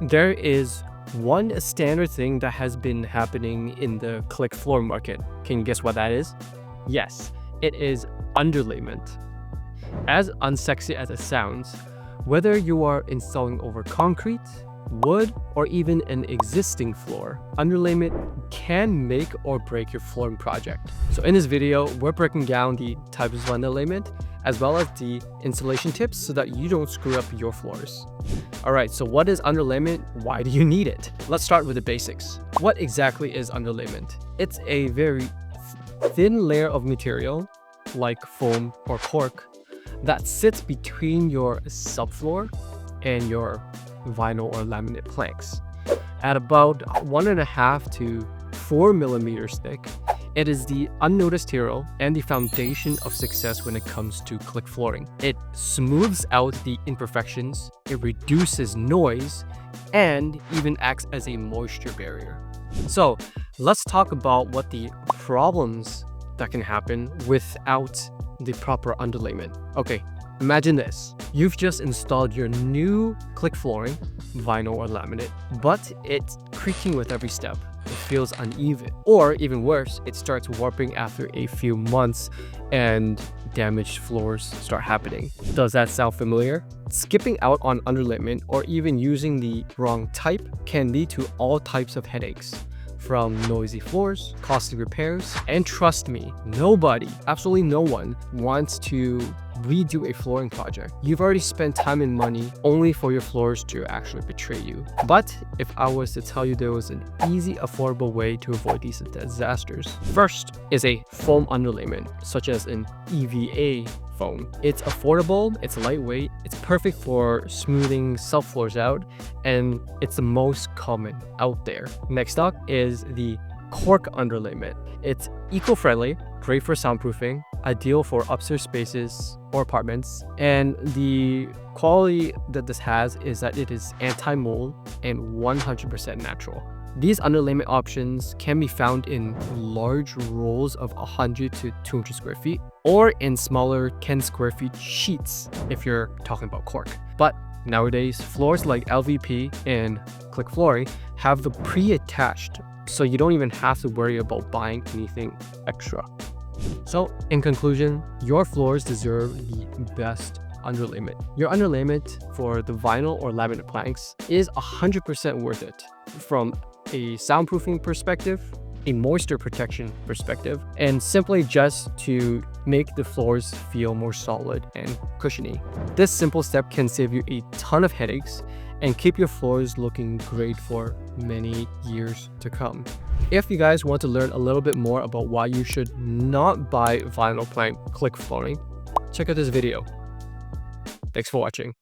There is one standard thing that has been happening in the click floor market. Can you guess what that is? Yes, it is underlayment. As unsexy as it sounds, whether you are installing over concrete, wood, or even an existing floor, underlayment can make or break your flooring project. So in this video, we're breaking down the types of underlayment as well as the installation tips so that you don't screw up your floors. Alright, so what is underlayment? Why do you need it? Let's start with the basics. What exactly is underlayment? It's a very thin layer of material, like foam or cork, that sits between your subfloor and your vinyl or laminate planks. At about 1.5 to 4 millimeters thick, it is the unnoticed hero and the foundation of success when it comes to click flooring. It smooths out the imperfections, it reduces noise, and even acts as a moisture barrier. So let's talk about what the problems that can happen without the proper underlayment. Okay, imagine this. You've just installed your new click flooring, vinyl or laminate, but it's creaking with every step. It feels uneven. Or even worse, it starts warping after a few months and damaged floors start happening. Does that sound familiar? Skipping out on underlayment or even using the wrong type can lead to all types of headaches, from noisy floors, costly repairs, and trust me, nobody, absolutely no one, wants to redo a flooring project. You've already spent time and money only for your floors to actually betray you. But if I was to tell you there was an easy, affordable way to avoid these disasters, first is a foam underlayment, such as an EVA foam. It's affordable, it's lightweight, it's perfect for smoothing subfloors out, and it's the most common out there. Next up is the cork underlayment. It's eco-friendly, great for soundproofing, ideal for upstairs spaces or apartments, and the quality that this has is that it is anti-mold and 100% natural. These underlayment options can be found in large rolls of 100 to 200 square feet or in smaller 10 square feet sheets if you're talking about cork. But nowadays, floors like LVP and click flooring have the pre-attached, so you don't even have to worry about buying anything extra. So in conclusion, your floors deserve the best underlayment. Your underlayment for the vinyl or laminate planks is 100% worth it from a soundproofing perspective, a moisture protection perspective, and simply just to make the floors feel more solid and cushiony. This simple step can save you a ton of headaches and keep your floors looking great for many years to come. If you guys want to learn a little bit more about why you should not buy vinyl plank click flooring, check out this video. Thanks for watching.